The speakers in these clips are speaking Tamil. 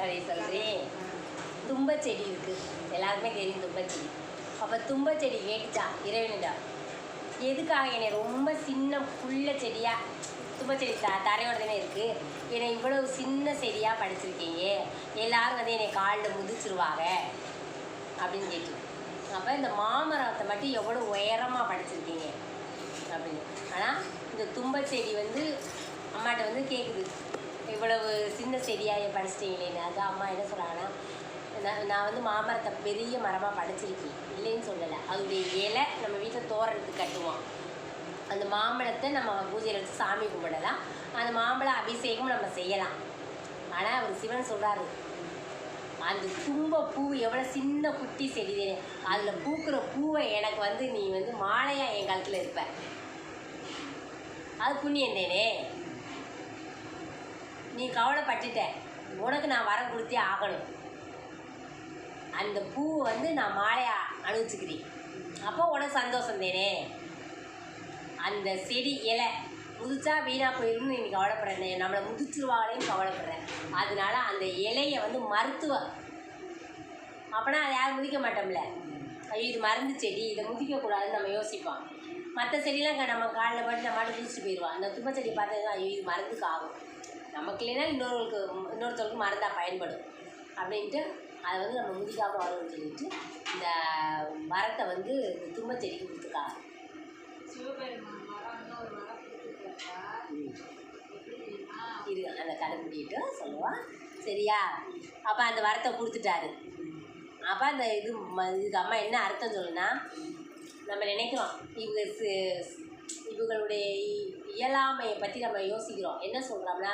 கதையை சொல்கிறேன். தும்பச்செடி இருக்குது, எல்லாருக்குமே தெரியும் தும்பச்செடி. அப்போ தும்பச்செடி கேட்டுச்சா இறைவனிடம், எதுக்காக என்னை ரொம்ப சின்ன புள்ள செடியாக, தும்பச்செடி தரையோட தானே இருக்குது, என்னை இவ்வளவு சின்ன செடியாக படிச்சிருக்கீங்க, எல்லோரும் வந்து என்னை காலில் முதிச்சிருவாங்க அப்படின்னு கேட்டு. அப்போ இந்த மாமரத்தை மட்டும் எவ்வளோ உயரமாக படிச்சிருக்கீங்க அப்படின்னு. ஆனால் இந்த தும்பச்செடி வந்து அம்மாட்ட வந்து கேட்குது, இவ்வளவு சின்ன செடியாக படிச்சிட்டிங்களேன்னு. அது அம்மா என்ன சொல்கிறாங்கன்னா, நான் வந்து மாமரத்தை பெரிய மரமாக படிச்சிருக்கேன், இல்லைன்னு சொல்லலை. அதோடைய இலை நம்ம வீட்டில் தோரணத்துக்கு கட்டுவோம். அந்த மாம்பழத்தை நம்ம பூஜையில் வச்சு சாமி கும்பிடலாம், அந்த மாம்பழ அபிஷேகம் நம்ம செய்யலாம். ஆனால் அவர் சிவன் சொல்கிறாரு, அந்த தும்ப பூ எவ்வளோ சின்ன குட்டி செடி, அதில் பூக்கிற பூவை எனக்கு வந்து நீ வந்து மாலையாக என் காலத்தில் இருப்ப, அது புண்ணியம் தானே, நீ கவலைப்பட்டுட்ட, உனக்கு நான் வரம் கொடுத்தே ஆகணும், அந்த பூவை வந்து நான் மாலையாக அணிவிச்சுக்கிறேன், அப்போ உனக்கு சந்தோஷம் தானே. அந்த செடி இலை முதிச்சா வீணாக போயிடும்னு நீ கவலைப்படுறேன், நம்மளை முதிச்சிருவாங்களேன்னு கவலைப்படுறேன். அதனால அந்த இலையை வந்து மருத்துவம், அப்போனா அதை யாரும் முதிக்க மாட்டோம்ல. ஐயோ இது மருந்து செடி, இதை முதிக்கக்கூடாதுன்னு நம்ம யோசிப்போம். மற்ற செடியெலாம் நம்ம காலில் பட்டு நம்ம மாட்டு குதிச்சுட்டு போயிடுவோம். அந்த தும்பச்செடி பார்த்தா ஐயோ இது மருந்துக்கு ஆகும், நமக்கு இல்லைன்னா இன்னொருத்தருக்கு மருந்தாக பயன்படும் அப்படின்ட்டு அதை வந்து நம்ம முதிக்காமல் வரும்னு சொல்லிட்டு இந்த மரத்தை வந்து இந்த தும்பச்செடிக்கு கொடுத்துருக்காங்க. இது அந்த கடைப்பிடிட்டு சொல்லுவான், சரியா. அப்போ அந்த வரத்தை கொடுத்துட்டாரு. அப்போ அந்த இதுக்கு அம்மா என்ன அர்த்தம் சொல்லுன்னா, நம்ம நினைக்கிறோம் இவங்களுடைய இயலாமையை பற்றி நம்ம யோசிக்கிறோம். என்ன சொல்கிறோம்னா,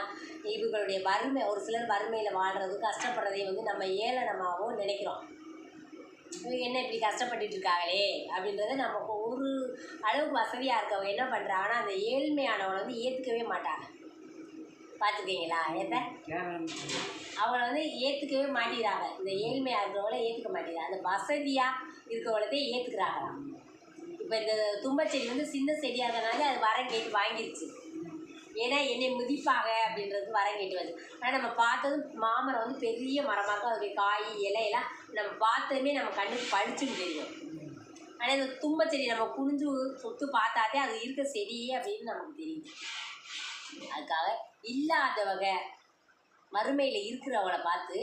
இவங்களுடைய வறுமை, ஒரு சிலர் வறுமையில் வாழ்கிறது கஷ்டப்படுறதை வந்து நம்ம ஏளனமாகவும் நினைக்கிறோம். என்ன இப்படி கஷ்டப்பட்டுட்டு இருக்காங்களே அப்படின்றத நம்ம ஒரு அளவுக்கு வசதியாக இருக்கவங்க என்ன பண்ணுறாங்கன்னா, அந்த ஏழ்மையானவனை வந்து ஏற்றுக்கவே மாட்டாங்க. பார்த்துருக்கீங்களா? அவளை வந்து ஏற்றுக்கவே மாட்டேங்கிறாங்க. இந்த ஏழ்மையாக இருக்கிறவங்கள ஏற்றுக்க மாட்டேங்கிறாங்க, அந்த வசதியாக இருக்கிறவங்களே ஏற்றுக்கிறாங்களாம். இப்போ இந்த தும்பச்செடி வந்து சின்ன செடியாக இருக்கிறதுனால அது வரம் கேட்டு வாங்கிடுச்சு, ஏன்னா என்னை மிதிப்பாங்க அப்படின்றது வரம் கேட்டு வருது. ஆனால் நம்ம பார்த்ததும் மாமரம் வந்து பெரிய மரமாக இருக்கும், அதோடைய காய் இலையெல்லாம் நம்ம பார்த்ததுமே நம்ம கண்ணுக்கு பழிச்சுன்னு தெரியும். ஆனால் இந்த தும்பச்செடி நம்ம குனிஞ்சு சுற்று பார்த்தாதே அது இருக்க செடியே அப்படின்னு நமக்கு தெரியும். அதுக்காக இல்லாதவங்க மறுமையில் இருக்கிறவங்கள பார்த்து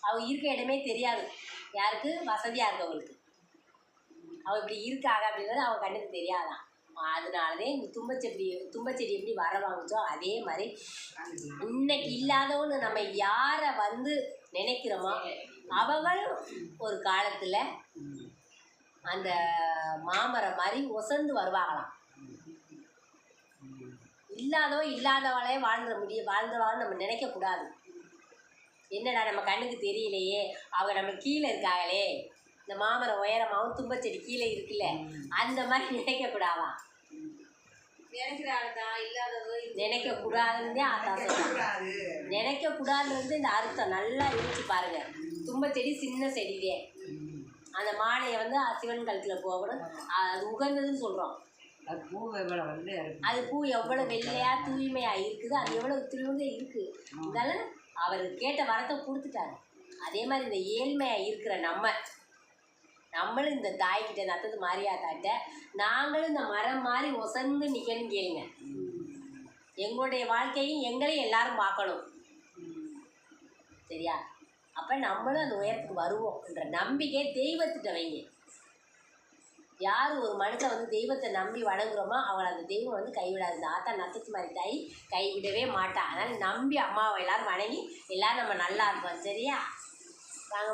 அவங்க இருக்க இடமே தெரியாது, யாருக்கு வசதியாக இருக்கவங்களுக்கு அவள் இப்படி இருக்காங்க அப்படின்றது அவங்க கண்ணுக்கு தெரியாதான். அதனாலதே இந்த தும்பச்செடி எப்படி வர வாங்குச்சோ அதே மாதிரி இன்னைக்கு இல்லாதவன்னு நம்ம யாரை வந்து நினைக்கிறோமோ அவங்கள் ஒரு காலத்தில் அந்த மாமரம் மாதிரி ஒசந்து வருவாங்களாம். இல்லாதவளே வாழ்ந்தவான்னு நம்ம நினைக்கக்கூடாது. என்னடா நம்ம கண்ணுக்கு தெரியலையே, அவங்க நம்ம கீழே இருக்காங்களே, இந்த மாமரம் உயரமாகவும் தும்பச்செடி கீழே இருக்குல்ல, அந்த மாதிரி நினைக்கக்கூடாதான். நினைக்கக்கூடாதுன்னே ஆத்தா சொல்றாங்க. நினைக்கக்கூடாதுன்றது இந்த அர்த்தம் நல்லா யோசிச்சு பாருங்க. தும்பச்செடி சின்ன செடியே, அந்த மாலையை வந்து சிவன் கழுத்தில் போகணும், அது உகந்ததுன்னு சொல்கிறோம். அது பூ எவ்வளோ வெள்ளையாக தூய்மையாக இருக்குது, அது எவ்வளோ திரும்ப இருக்குது. இருந்தாலும் அவர் கேட்ட வரத்தை கொடுத்துட்டாரு. அதே மாதிரி இந்த ஏழ்மையாக இருக்கிற நம்மளும் இந்த தாய்கிட்ட நத்தது மாரியாத்தாட்ட நாங்களும் இந்த மரம் மாதிரி ஒசந்து நிற்கணும்னு கேளுங்க. எங்களுடைய வாழ்க்கையும் எங்களையும் எல்லாரும் பார்க்கணும், சரியா. அப்போ நம்மளும் அந்த உயரத்துக்கு வருவோம்ன்ற நம்பிக்கை தெய்வத்திட்ட வைங்க. யார் ஒரு மனுஷன் வந்து தெய்வத்தை நம்பி வணங்குறோமோ அவளை அந்த தெய்வம் வந்து கைவிடாது. இந்த ஆத்தா நத்தத்து மாதிரி தாய் கைவிடவே மாட்டான். அதனால் நம்பி அம்மாவை எல்லோரும் வணங்கி எல்லோரும் நம்ம நல்லா இருப்போம், சரியா. வாங்க.